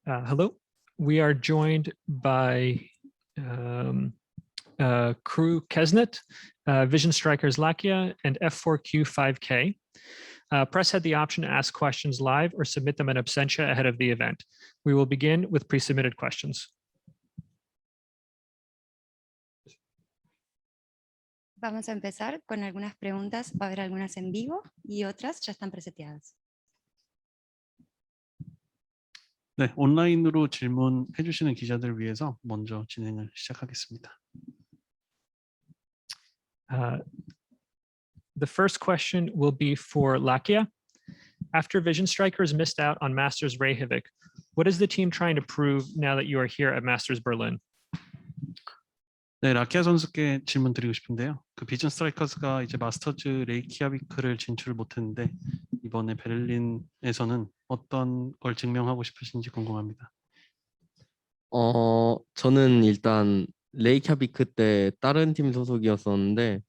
Hello. We are joined by KRÜ Kesnet, Vision Strikers Lakia, and F4Q fiveK. Press had the option to ask questions live or submit them in absentia ahead of the event. We will begin with pre-submitted questions. Vamos a empezar con algunas preguntas. Va a haber algunas en vivo y otras ya están preseteadas. 네, 온라인으로 질문해 주시는 기자들을 위해서 먼저 진행을 시작하겠습니다. The first question will be for Lakia. After Vision Strikers missed out on Masters Reykjavik, what is the team trying to prove now that you are here at Masters Berlin? 네, 라키아 선수께 질문 드리고 싶은데요. 그 비전 스트라이커스가 이제 마스터즈 레이키아비크를 진출을 못했는데 이번에 베를린에서는 어떤 걸 증명하고 싶으신지 궁금합니다. 저는 일단 레이캬비크 때 다른 팀 소속이었었는데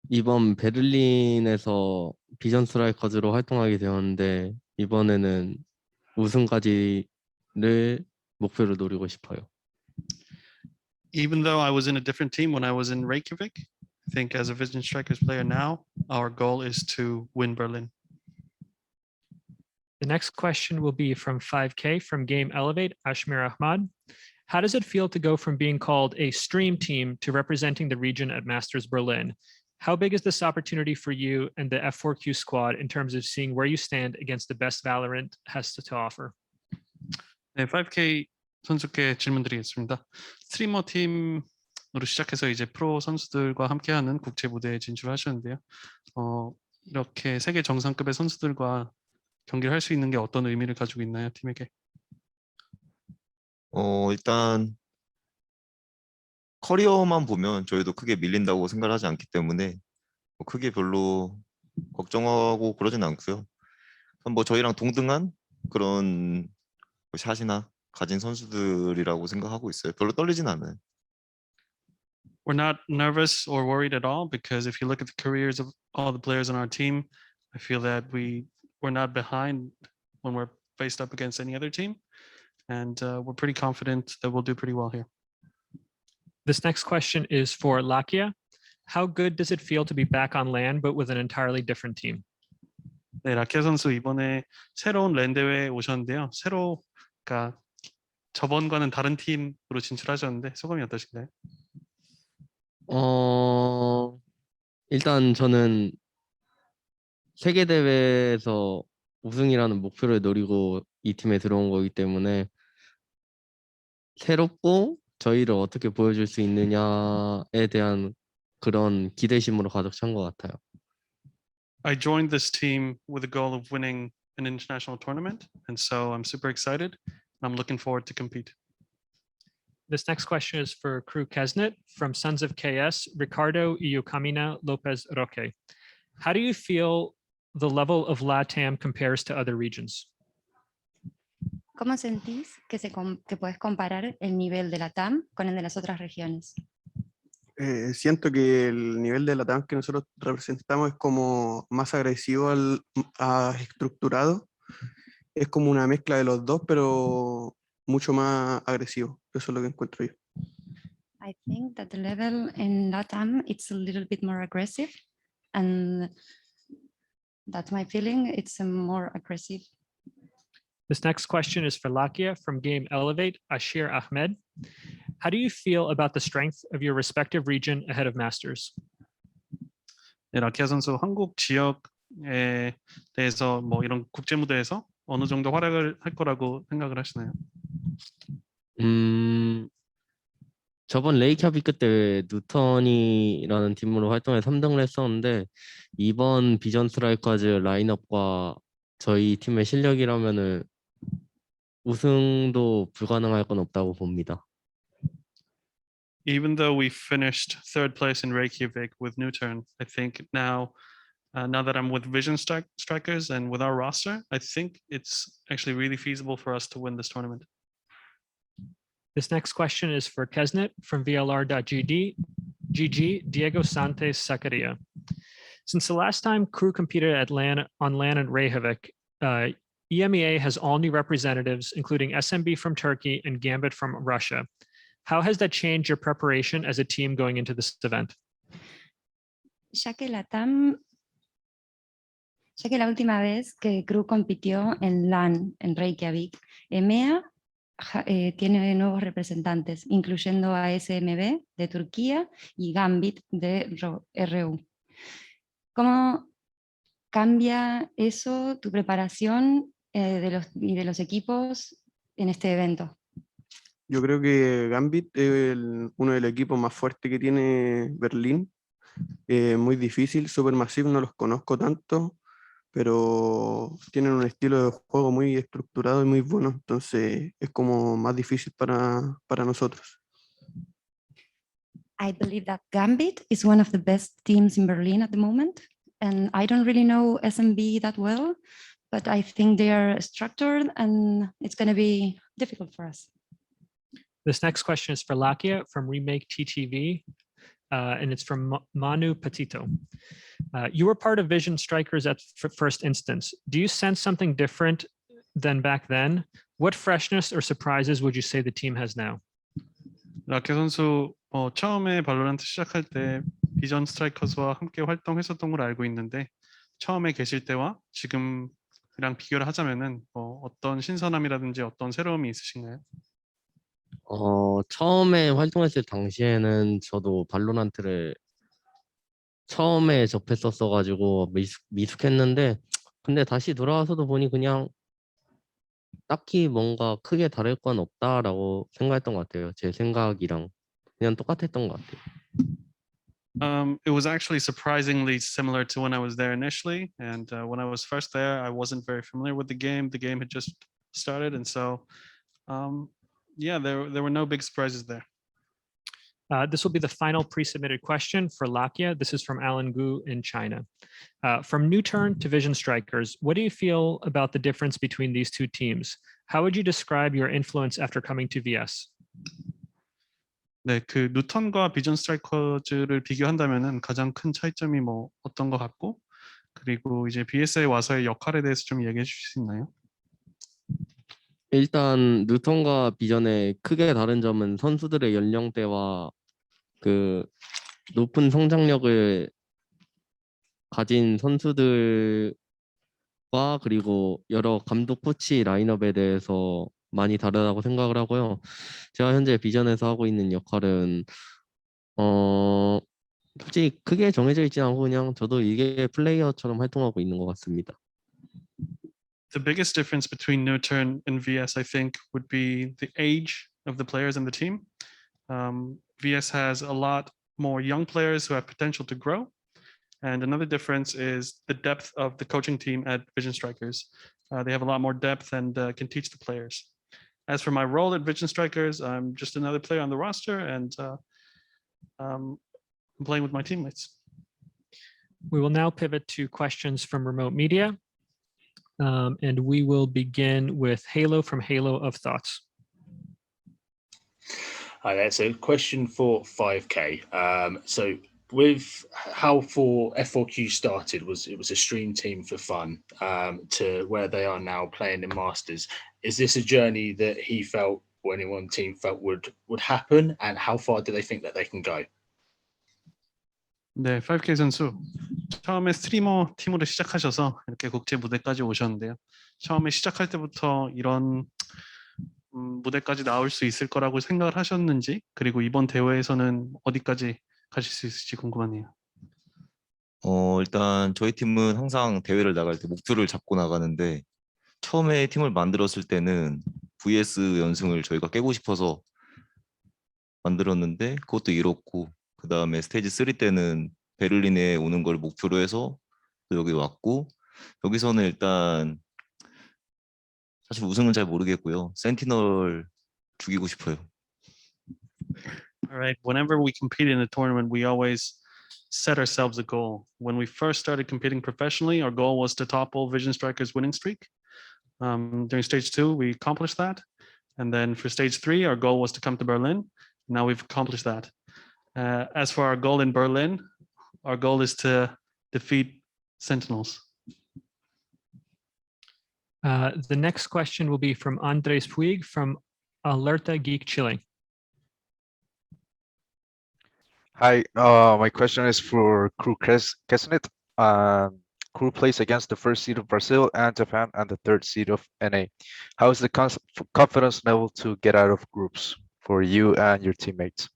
이번 베를린에서 비전 스트라이커즈로 활동하게 되었는데 이번에는 우승까지를 목표로 노리고 싶어요. Even though I was in a different team when I was in Reykjavik, I think as a Vision Strikers player now, our goal is to win Berlin. The next question will be from fiveK from Game Elevate, Ashmir Ahmad. How does it feel to go from being called a stream team to representing the region at Masters Berlin? How big is this opportunity for you and the F4Q squad in terms of seeing where you stand against the best Valorant has to offer? 네, 5K 선수께 질문 드리겠습니다. 스트리머 팀으로 시작해서 이제 프로 선수들과 함께하는 국제 무대에 진출하셨는데요. 이렇게 세계 정상급의 선수들과 경기를 할 수 있는 게 어떤 의미를 가지고 있나요, 팀에게? 일단 커리어만 보면 저희도 크게 밀린다고 생각을 하지 않기 때문에 크게 별로 걱정하고 그러진 않고요. 뭐 저희랑 동등한 그런 샷이나 가진 선수들이라고 생각하고 있어요. 별로 떨리진 않아요. We're not nervous or worried at all because if you look at the careers of all the players on our team, I feel that we're not behind when we're faced up against any other team, and we're pretty confident that we'll do pretty well here. This next question is for Lakia. How good does it feel to be back on LAN but with an entirely different team? 네, 라키아 선수 이번에 새로운 랜 대회에 오셨는데요. 그러니까 저번과는 다른 팀으로 진출하셨는데 소감이 어떠신가요? 일단 저는 세계 대회에서 우승이라는 목표를 노리고 이 팀에 들어온 거기 때문에 새롭고 저희를 어떻게 보여줄 수 있느냐에 대한 그런 기대심으로 가득 찬 것 같아요. I joined this team with the goal of winning an international tournament, and so I'm super excited. I'm looking forward to compete. This next question is for KRÜ Kesnet from Sons of KS, Ricardo Iucamina Lopez Roque. How do you feel the level of LATAM compares to other regions? ¿Cómo sentís que puedes comparar el nivel de la TAM con el de las otras regiones? Siento que el nivel de la TAM que nosotros representamos es como más agresivo estructurado. Es como una mezcla de los dos, pero mucho más agresivo. Eso es lo que encuentro yo. I think that the level in LATAM it's a little bit more aggressive, and that's my feeling. It's more aggressive. This next question is for Lakia from Game Elevate, Ashir Ahmed. How do you feel about the strength of your respective region ahead of Masters? 네, 라키아 선수 한국 지역에 대해서 뭐 이런 국제 무대에서 어느 정도 활약을 할 거라고 생각을 하시나요? 저번 레이캬비크 때 누턴이라는 팀으로 활동해 3등을 했었는데 이번 비전 스트라이커즈 라인업과 저희 팀의 실력이라면은 우승도 불가능할 건 없다고 봅니다. Even though we finished third place in Reykjavik with Newturn, I think now that I'm with Vision Strikers and with our roster, I think it's actually really feasible for us to win this tournament. This next question is for Kesnet from VLR.GG, Diego Santos Zacaria. Since the last time KRÜ competed at on LAN in Reykjavik, EMEA has all new representatives, including SMB from Turkey and Gambit from Russia. How has that changed your preparation as a team going into this event? Ya que la última vez que KRÜ compitió en LAN en Reykjavik, EMEA tiene nuevos representantes, incluyendo a SMB de Turquía y Gambit de RU. ¿Cómo cambia eso tu preparación de los equipos en este evento? Yo creo que Gambit es uno de los equipos más fuertes que tiene Berlín. Muy difícil, Supermassive no los conozco tanto, pero tienen un estilo de juego muy estructurado y muy bueno, entonces es como más difícil para nosotros. I believe that Gambit is one of the best teams in Berlin at the moment, and I don't really know SMB that well, but I think they are structured and it's going to be difficult for us. This next question is for Lakia from Remake TTV, and it's from Manu Petito. You were part of Vision Strikers at first instance. Do you sense something different than back then? What freshness or surprises would you say the team has now? 라키아 선수 처음에 발로란트 시작할 때 비전 스트라이커즈와 함께 활동했었던 걸 알고 있는데 처음에 계실 때와 지금이랑 비교를 하자면은 어떤 신선함이라든지 어떤 새로움이 있으신가요? 처음에 활동했을 당시에는 저도 발로란트를 처음에 접했었어가지고 미숙했는데 근데 다시 돌아와서도 보니 그냥 딱히 뭔가 크게 다를 건 없다라고 생각했던 것 같아요. 제 생각이랑 그냥 똑같았던 것 같아요. It was actually surprisingly similar to when I was there initially, and when I was first there, I wasn't very familiar with the game. The game had just started, and so yeah, there were no big surprises there. This will be the final pre-submitted question for Lakia. This is from Alan Gu in China. From New Turn to Vision Strikers, what do you feel about the difference between these two teams? How would you describe your influence after coming to VS? 네, 그 뉴턴과 비전 스트라이커즈를 비교한다면은 가장 큰 차이점이 뭐 어떤 것 같고, 그리고 이제 BS에 와서의 역할에 대해서 좀 얘기해 주실 수 있나요? 일단 뉴턴과 비전의 크게 다른 점은 선수들의 연령대와 그 높은 성장력을 가진 선수들과 그리고 여러 감독 코치 라인업에 대해서 많이 다르다고 생각을 하고요. 제가 현재 비전에서 하고 있는 역할은 솔직히 크게 정해져 있지 않고 그냥 저도 이게 플레이어처럼 활동하고 있는 것 같습니다. The biggest difference between New Turn and VS, I think, would be the age of the players in the team. VS has a lot more young players who have potential to grow. And another difference is the depth of the coaching team at Vision Strikers. They have a lot more depth and can teach the players. As for my role at Vision Strikers, I'm just another player on the roster and I'm playing with my teammates. We will now pivot to questions from remote media. And we will begin with Halo from Halo of Thoughts. Hi there. So question for fiveK. So with how F4Q started, it was a stream team for fun to where they are now playing in Masters. Is this a journey that he felt or anyone team felt would happen, and how far do they think that they can go? 네, fiveK 선수. 처음에 스트리머 팀으로 시작하셔서 이렇게 국제 무대까지 오셨는데요. 처음에 시작할 때부터 이런 무대까지 나올 수 있을 거라고 생각을 하셨는지, 그리고 이번 대회에서는 어디까지 가실 수 있을지 궁금하네요. 일단 저희 팀은 항상 대회를 나갈 때 목표를 잡고 나가는데 처음에 팀을 만들었을 때는 VS 연승을 저희가 깨고 싶어서 만들었는데 그것도 이뤘고 그 다음에 스테이지 3 때는 베를린에 오는 걸 목표로 해서 여기 왔고 여기서는 일단 사실 우승은 잘 모르겠고요. 센티널 죽이고 싶어요. All right. Whenever we compete in a tournament, we always set ourselves a goal. When we first started competing professionally, our goal was to topple Vision Strikers' winning streak. During stage 2, we accomplished that. And then for stage 3, our goal was to come to Berlin. Now we've accomplished that. As for our goal in Berlin, our goal is to defeat Sentinels. The next question will be from Andres Puig from Alerta Geek Chile. Hi, my question is for KRÜ Kesnet. KRÜ plays against the first seed of Brazil and Japan and the third seed of NA. How is the confidence level to get out of groups for you and your teammates?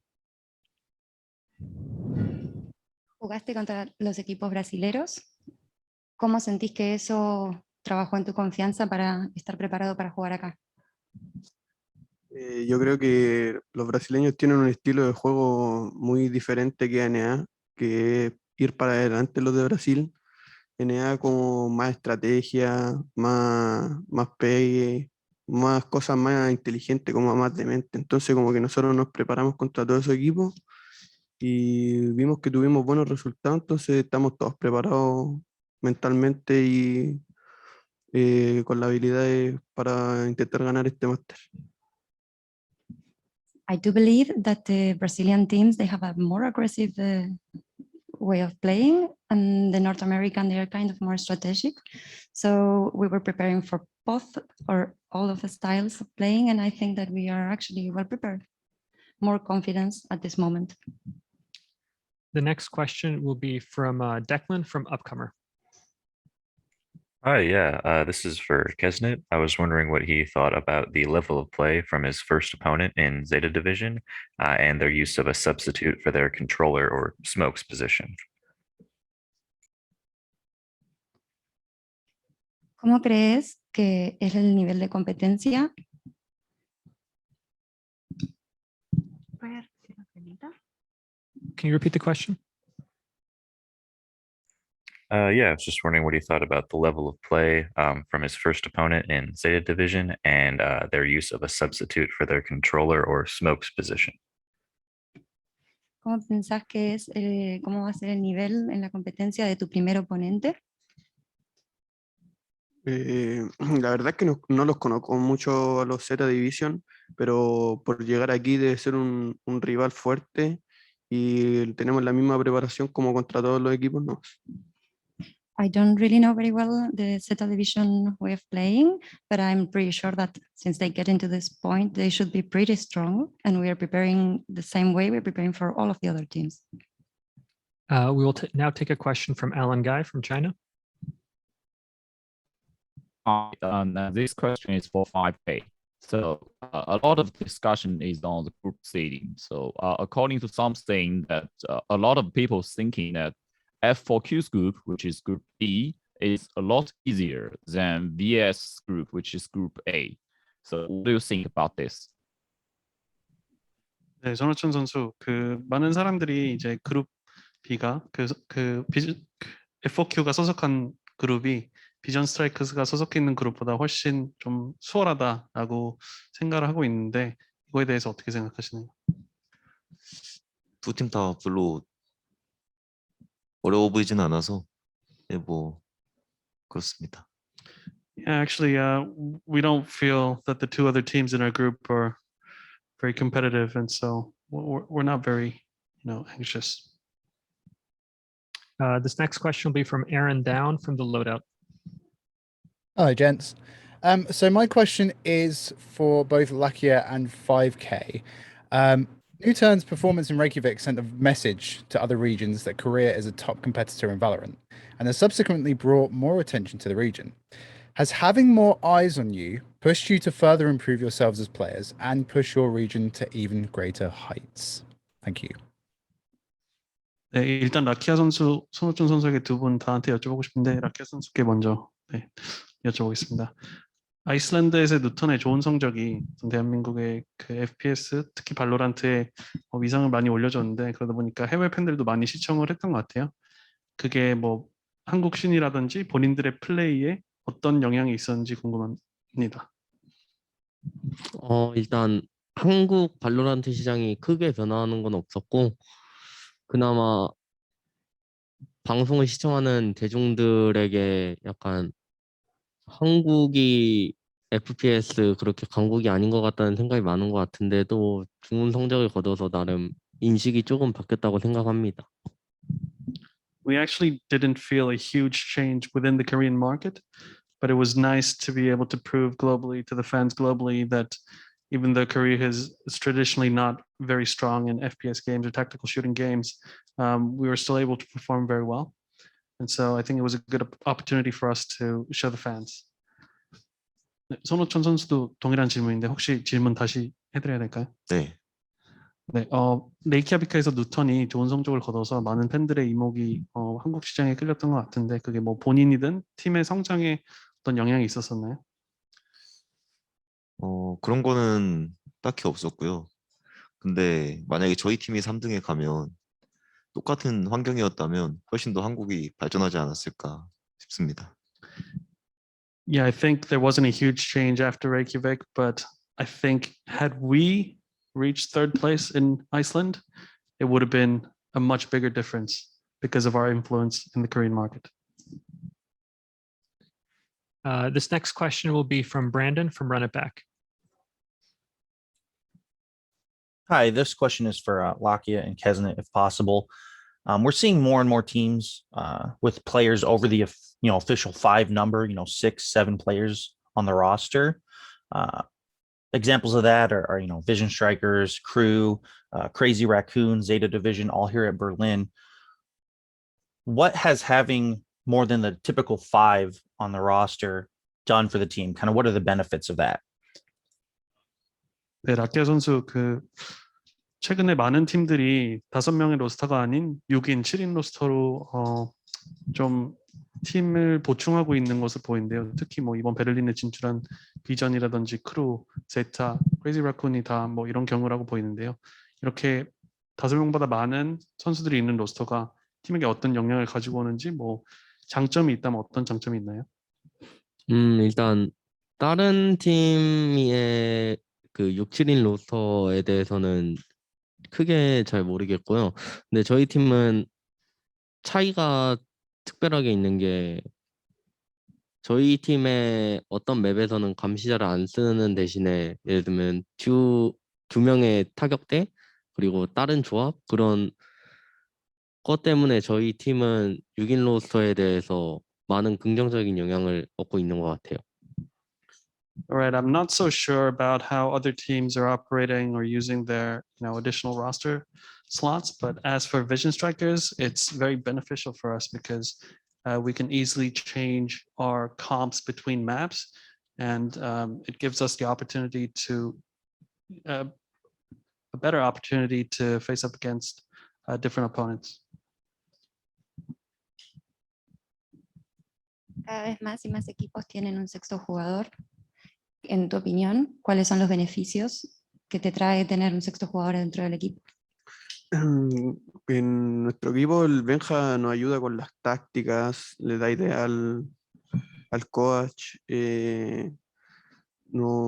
¿Jugaste contra los equipos brasileros? ¿Cómo sentís que eso trabajó en tu confianza para estar preparado para jugar acá? Yo creo que los brasileños tienen un estilo de juego muy diferente que NA, que es ir para adelante los de Brasil. NA como más estrategia, más pegue, más cosas más inteligentes, como más de mente. Entonces como que nosotros nos preparamos contra todo ese equipo y vimos que tuvimos buenos resultados, entonces estamos todos preparados mentalmente y con las habilidades para intentar ganar este máster. I do believe that the Brazilian teams, they have a more aggressive way of playing, and the North American, they are kind of more strategic. So we were preparing for both or all of the styles of playing, and I think that we are actually well prepared, more confidence at this moment. The next question will be from Declan from Upcomer. Hi, yeah, this is for Kesnet. I was wondering what he thought about the level of play from his first opponent in Zeta Division and their use of a substitute for their controller or smokes position. ¿Cómo crees que es el nivel de competencia? Can you repeat the question? Yeah, I was just wondering what he thought about the level of play from his first opponent in Zeta Division and their use of a substitute for their controller or smokes position. ¿Cómo pensás que es, cómo va a ser el nivel en la competencia de tu primer oponente? La verdad es que no los conozco mucho a los Z Division, pero por llegar aquí debe ser un rival fuerte y tenemos la misma preparación como contra todos los equipos, ¿no? I don't really know very well the Zeta Division way of playing, but I'm pretty sure that since they get into this point, they should be pretty strong, and we are preparing the same way we're preparing for all of the other teams. We will now take a question from Alan Guy from China. This question is for fiveK. So a lot of discussion is on the group seeding. So according to some saying that a lot of people thinking that F4Q's group, which is group B, is a lot easier than VS group, which is group A. So what do you think about this? 네, 전호춘 선수, 많은 사람들이 이제 그룹 B가 F4Q가 소속한 그룹이 비전 스트라이커스가 소속해 있는 그룹보다 훨씬 좀 수월하다라고 생각을 하고 있는데 이거에 대해서 어떻게 생각하시나요? 두 팀 다 별로 어려워 보이진 않아서 뭐 그렇습니다. Yeah, actually, we don't feel that the two other teams in our group are very competitive, and so we're not very, anxious. This next question will be from Aaron Down from the Loadout. Hi, gents. So my question is for both Lakia and fiveK. Newturn's performance in Reykjavik sent a message to other regions that Korea is a top competitor in Valorant, and has subsequently brought more attention to the region. Has having more eyes on you pushed you to further improve yourselves as players and push your region to even greater heights? Thank you. 네, 일단 라키아 선수, 손호준 선수에게 두 분 다한테 여쭤보고 싶은데 라키아 선수께 먼저 여쭤보겠습니다. 아이슬란드에서의 누턴의 좋은 성적이 대한민국의 FPS, 특히 발로란트에 위상을 많이 올려줬는데 그러다 보니까 해외 팬들도 많이 시청을 했던 것 같아요. 그게 뭐 한국 신이라든지 본인들의 플레이에 어떤 영향이 있었는지 궁금합니다. 일단 한국 발로란트 시장이 크게 변화하는 건 없었고 그나마 방송을 시청하는 대중들에게 약간 한국이 FPS 그렇게 강국이 아닌 것 같다는 생각이 많은 것 같은데도 좋은 성적을 거둬서 나름 인식이 조금 바뀌었다고 생각합니다. We actually didn't feel a huge change within the Korean market. but it was nice to be able to prove globally to the fans globally that even though Korea is traditionally not very strong in FPS games or tactical shooting games, we were still able to perform very well. And so I think it was a good opportunity for us to show the fans. 네, 손호천 선수도 동일한 질문인데 혹시 질문 다시 해드려야 될까요? 네. 네, 레이키아비크에서 누턴이 좋은 성적을 거둬서 많은 팬들의 이목이 한국 시장에 끌렸던 것 같은데 그게 뭐 본인이든 팀의 성장에 어떤 영향이 있었었나요? 그런 거는 딱히 없었고요. 근데 만약에 저희 팀이 3등에 가면 똑같은 환경이었다면 훨씬 더 한국이 발전하지 않았을까 싶습니다. Yeah, I think there wasn't a huge change after Reykjavik, but I think had we reached third place in Iceland, it would have been a much bigger difference because of our influence in the Korean market. This next question will be from Brandon from Run It Back. Hi, this question is for Lakia and Kesnet, if possible. We're seeing more and more teams with players over the official 5 number, 6, 7 players on the roster. Examples of that are Vision Strikers, KRÜ, Crazy Raccoon, Zeta Division, all here at Berlin. What has having more than the typical 5 on the roster done for the team? Kind of what are the benefits of that? 네, 라키아 선수 최근에 많은 팀들이 5명의 로스터가 아닌 6인, 7인 로스터로 좀 팀을 보충하고 있는 것을 보이는데요. 특히 뭐 이번 베를린에 진출한 비전이라든지 크루, 제타, 크레이지 라쿤이 다 뭐 이런 경우라고 보이는데요. 이렇게 5명보다 많은 선수들이 있는 로스터가 팀에게 어떤 영향을 가지고 오는지 뭐 장점이 있다면 어떤 장점이 있나요? 일단 다른 팀의 그 6, 7인 로스터에 대해서는 크게 잘 모르겠고요. 근데 저희 팀은 차이가 특별하게 있는 게 저희 팀의 어떤 맵에서는 감시자를 안 쓰는 대신에 예를 들면 두 명의 타격대 그리고 다른 조합 그런 것 때문에 저희 팀은 6인 로스터에 대해서 많은 긍정적인 영향을 얻고 있는 것 같아요. All right, I'm not so sure about how other teams are operating or using their additional roster slots, but as for Vision Strikers, it's very beneficial for us because we can easily change our comps between maps, and it gives us the opportunity to a better opportunity to face up against different opponents. Cada vez más y más equipos tienen un sexto jugador. En tu opinión, ¿cuáles son los beneficios que te trae tener un sexto jugador dentro del equipo? En nuestro equipo el Benja nos ayuda con las tácticas, le da idea al coach,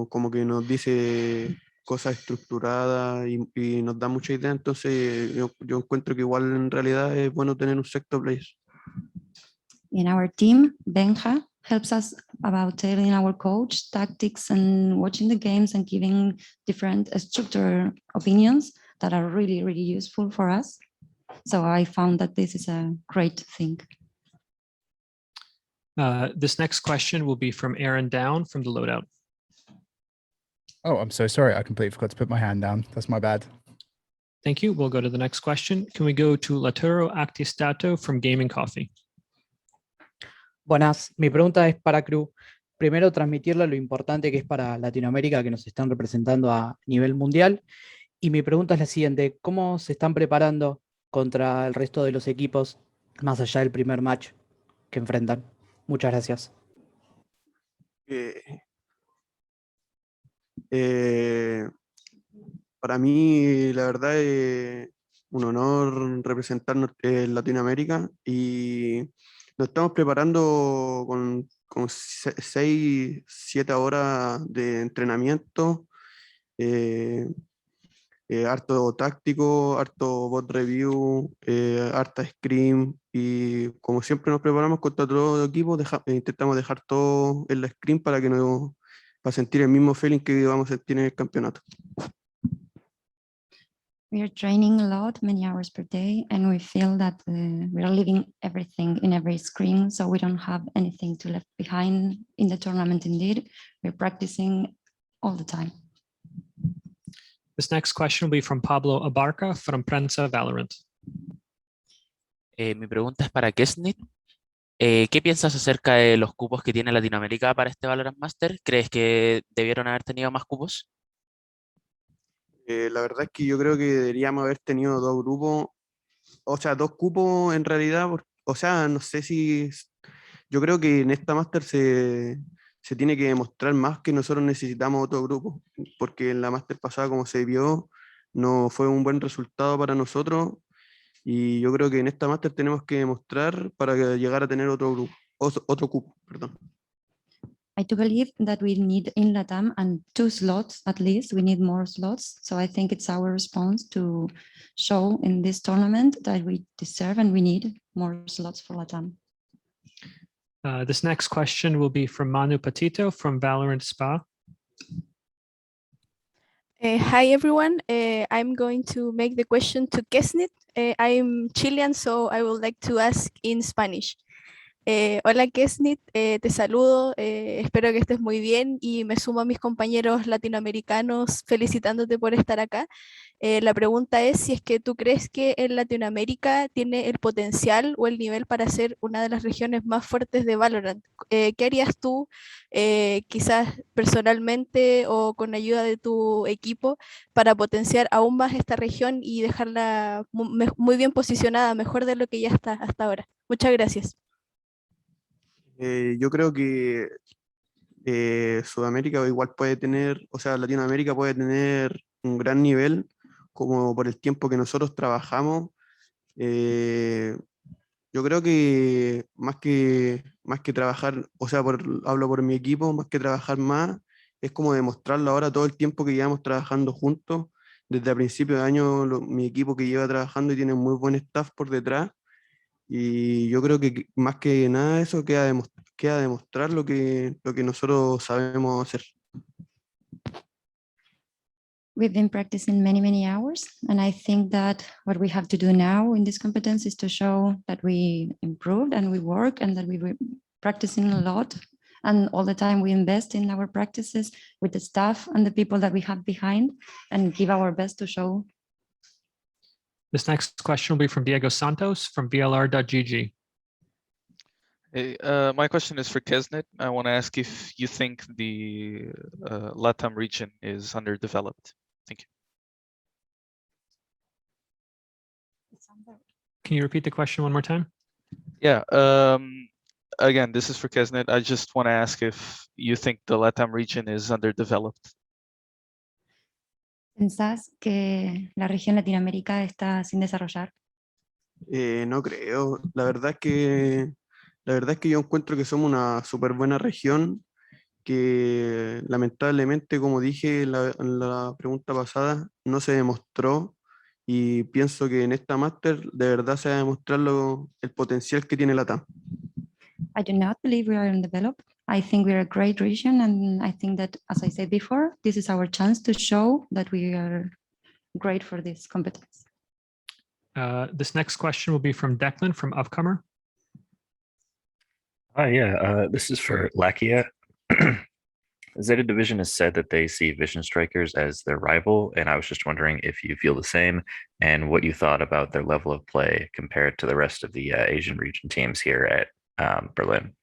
como que nos dice cosas estructuradas y nos da mucha idea, entonces yo encuentro que igual en realidad es bueno tener un sexto player. In our team, Benja helps us about telling our coach tactics and watching the games and giving different structured opinions that are really, really useful for us. So I found that this is a great thing. This next question will be from Aaron Down from the Loadout. Oh, I'm so sorry. I completely forgot to put my hand down. That's my bad. Thank you. We'll go to the next question. Can we go to Laturo Actistato from Gaming Coffee? Buenas, mi pregunta es para KRÜ. Primero, transmitirle lo importante que es para Latinoamérica que nos están representando a nivel mundial. Y mi pregunta es la siguiente, ¿cómo se están preparando contra el resto de los equipos más allá del primer match que enfrentan? Muchas gracias. Para mí, la verdad, es un honor representar Latinoamérica y nos estamos preparando con 6, 7 horas de entrenamiento, harto táctico, harto bot review, harta scrim y como siempre nos preparamos contra todo el equipo, intentamos dejar todo en la scrim para sentir el mismo feeling que vamos a sentir en el campeonato. We are training a lot, many hours per day, and we feel that we are leaving everything in every screen, so we don't have anything to left behind in the tournament. Indeed, we're practicing all the time. This next question will be from Pablo Abarca from Prensa Valorant. Mi pregunta es para Kesnit. ¿Qué piensas acerca de los cupos que tiene Latinoamérica para este Valorant Master? ¿Crees que debieron haber tenido más cupos? La verdad es que yo creo que deberíamos haber tenido dos grupos, o sea, dos cupos en realidad, o sea, no sé si, yo creo que en esta Master se tiene que demostrar más que nosotros necesitamos otro grupo, porque en la Master pasada, como se vio, no fue un buen resultado para nosotros, y yo creo que en esta Master tenemos que demostrar para llegar a tener otro grupo, otro cupo, perdón. I do believe that we need in LATAM and 2 slots, at least, we need more slots. So I think it's our response to show in this tournament that we deserve and we need more slots for LATAM. This next question will be from Manu Patito from Valorant Spa. Hi everyone, I'm going to make the question to Kesnit. I'm Chilean, so I would like to ask in Spanish. Hola Kesnit, te saludo, espero que estés muy bien y me sumo a mis compañeros latinoamericanos felicitándote por estar acá. La pregunta es si es que tú crees que en Latinoamérica tiene el potencial o el nivel para ser una de las regiones más fuertes de Valorant. ¿Qué harías tú, quizás personalmente o con ayuda de tu equipo, para potenciar aún más esta región y dejarla muy bien posicionada, mejor de lo que ya está hasta ahora? Muchas gracias. Yo creo que Sudamérica igual puede tener, o sea, Latinoamérica puede tener un gran nivel, como por el tiempo que nosotros trabajamos. Yo creo que más que trabajar, o sea, hablo por mi equipo, más que trabajar más, es como demostrarlo ahora todo el tiempo que llevamos trabajando juntos. Desde a principio de año, mi equipo que lleva trabajando y tiene muy buen staff por detrás. Y yo creo que más que nada eso queda demostrar lo que nosotros sabemos hacer. We've been practicing many hours, and I think that what we have to do now in this competence is to show that we improved and we work and that we were practicing a lot, and all the time we invest in our practices with the staff and the people that we have behind and give our best to show. This next question will be from Diego Santos from VLR.gg. Hey, my question is for Kesnit. I want to ask if you think the LATAM region is underdeveloped. Thank you. Can you repeat the question one more time? Yeah. Again, this is for Kesnit. I just want to ask if you think the LATAM region is underdeveloped. ¿Pensás que la región Latinoamérica está sin desarrollar? No creo. La verdad es que yo encuentro que somos una súper buena región, que lamentablemente, como dije en la pregunta pasada, no se demostró, y pienso que en esta máster de verdad se va a demostrar el potencial que tiene LATAM. I do not believe we are undeveloped. I think we are a great region, and I think that, as I said before, this is our chance to show that we are great for this competence. This next question will be from Declan from Upcomer. Yeah, this is for Lakia. Zeta Division has said that they see Vision Strikers as their rival, and I was just wondering if you feel the same and what you thought about their level of play compared to the rest of the Asian region teams here at Berlin.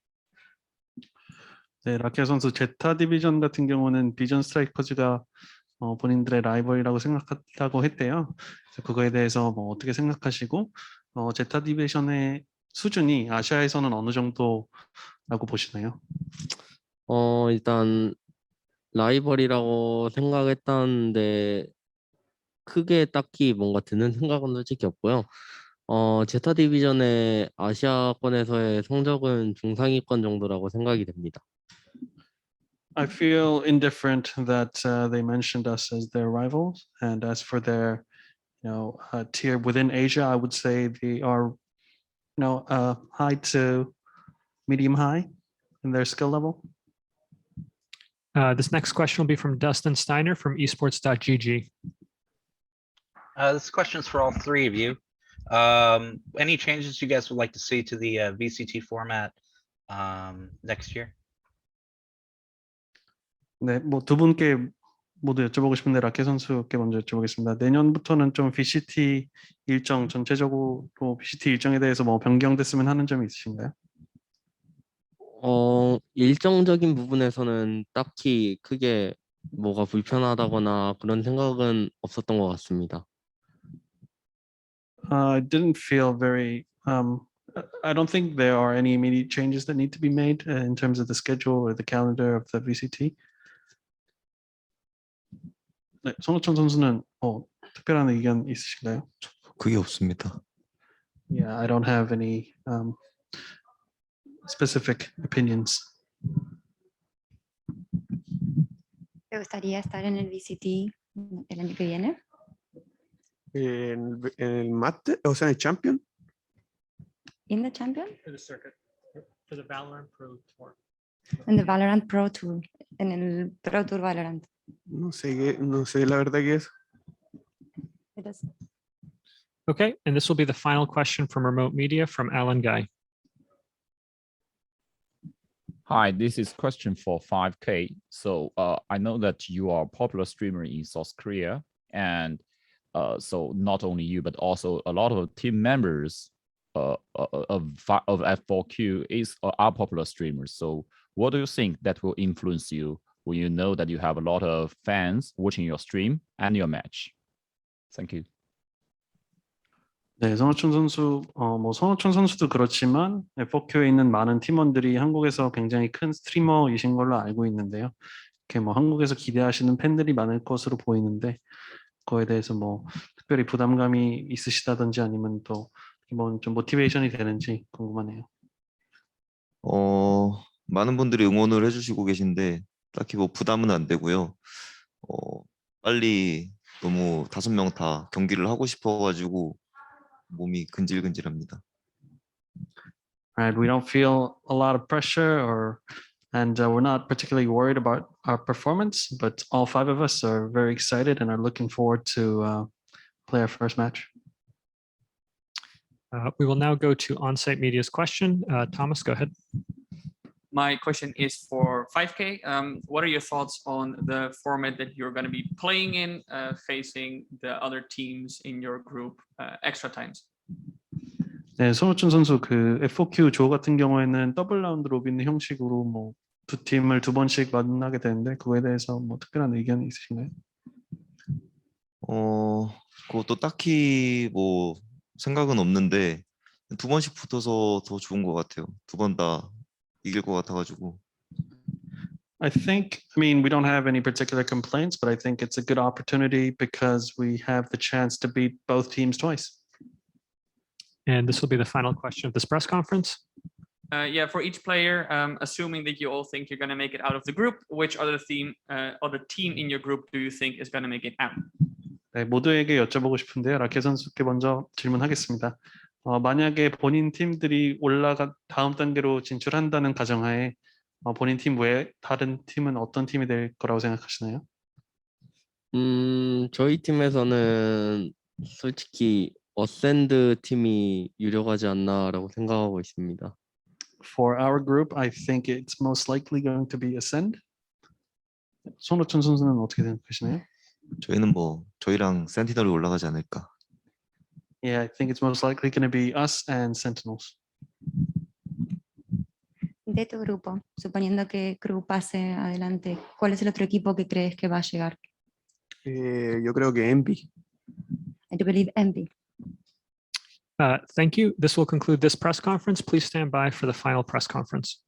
네, 라키아 선수 제타 디비전 같은 경우는 비전 스트라이커즈가 본인들의 라이벌이라고 생각한다고 했대요. 그래서 그거에 대해서 뭐 어떻게 생각하시고 제타 디비전의 수준이 아시아에서는 어느 정도라고 보시나요? 일단 라이벌이라고 생각했다는데 크게 딱히 뭔가 드는 생각은 솔직히 없고요. 제타 디비전의 아시아권에서의 성적은 중상위권 정도라고 생각이 됩니다. I feel indifferent that they mentioned us as their rivals, and as for their, tier within Asia, I would say they are, high to medium high in their skill level. This next question will be from Dustin Steiner from esports.gg. This question is for all three of you. Any changes you guys would like to see to the VCT format next year? 네, 뭐 두 분께 모두 여쭤보고 싶은데 라키 선수께 먼저 여쭤보겠습니다. 내년부터는 좀 VCT 일정 전체적으로 VCT 일정에 대해서 뭐 변경됐으면 하는 점이 있으신가요? 일정적인 부분에서는 딱히 크게 뭐가 불편하다거나 그런 생각은 없었던 것 같습니다. I didn't feel very. I don't think there are any immediate changes that need to be made in terms of the schedule or the calendar of the VCT. 네, 손호천 선수는 특별한 의견 있으신가요? 그게 없습니다. Yeah, I don't have any specific opinions. ¿Te gustaría estar en el VCT el año que viene? En el Master, o sea, en el Champion. In the Champion? For the circuit, for the Valorant Pro Tour. En the Valorant Pro Tour, en el Pro Tour Valorant. No sé la verdad que es. It is. Okay, and this will be the final question from remote media from Alan Guy. Hi, this is question for fiveK. So I know that you are a popular streamer in South Korea, and so not only you, but also a lot of team members of F4Q are popular streamers. So what do you think that will influence you when you know that you have a lot of fans watching your stream and your match? Thank you. 네, 손호천 선수, 뭐 손호천 선수도 그렇지만 F4Q에 있는 많은 팀원들이 한국에서 굉장히 큰 스트리머이신 걸로 알고 있는데요. 이렇게 뭐 한국에서 기대하시는 팬들이 많을 것으로 보이는데 그거에 대해서 뭐 특별히 부담감이 있으시다든지 아니면 또 뭐 좀 모티베이션이 되는지 궁금하네요. 많은 분들이 응원을 해주시고 계신데 딱히 뭐 부담은 안 되고요. 빨리 너무 5명 다 경기를 하고 싶어가지고 몸이 근질근질합니다. Right, we don't feel a lot of pressure and we're not particularly worried about our performance, but all 5 of us are very excited and are looking forward to play our first match. We will now go to on-site media's question. Thomas, go ahead. My question is for fiveK. What are your thoughts on the format that you're going to be playing in, facing the other teams in your group extra times? 네, 손호천 선수 그 F4Q 조 같은 경우에는 더블 라운드 로빈 형식으로 뭐 두 팀을 2번씩 만나게 되는데 그거에 대해서 뭐 특별한 의견이 있으신가요? 그것도 딱히 뭐 생각은 없는데 2번씩 붙어서 더 좋은 것 같아요. 2번 다 이길 것 같아가지고. I mean, we don't have any particular complaints, but I think it's a good opportunity because we have the chance to beat both teams twice. And this will be the final question of this press conference. Yeah, for each player, assuming that you all think you're going to make it out of the group, which other team in your group do you think is going to make it out? 네, 모두에게 여쭤보고 싶은데요. 라키 선수께 먼저 질문하겠습니다. 만약에 본인 팀들이 다음 단계로 진출한다는 가정하에 본인 팀 외에 다른 팀은 어떤 팀이 될 거라고 생각하시나요? 저희 팀에서는 솔직히 어센드 팀이 유력하지 않나라고 생각하고 있습니다. For our group, I think it's most likely going to be Ascend. 손호천 선수는 어떻게 생각하시나요? 저희는 뭐 저희랑 센티널이 올라가지 않을까. Yeah, I think it's most likely going to be us and Sentinels. De tu grupo, suponiendo que KRÜ pase adelante, ¿cuál es el otro equipo que crees que va a llegar? Yo creo que Envy. I do believe Envy. Thank you. This will conclude this press conference. Please stand by for the final press conference.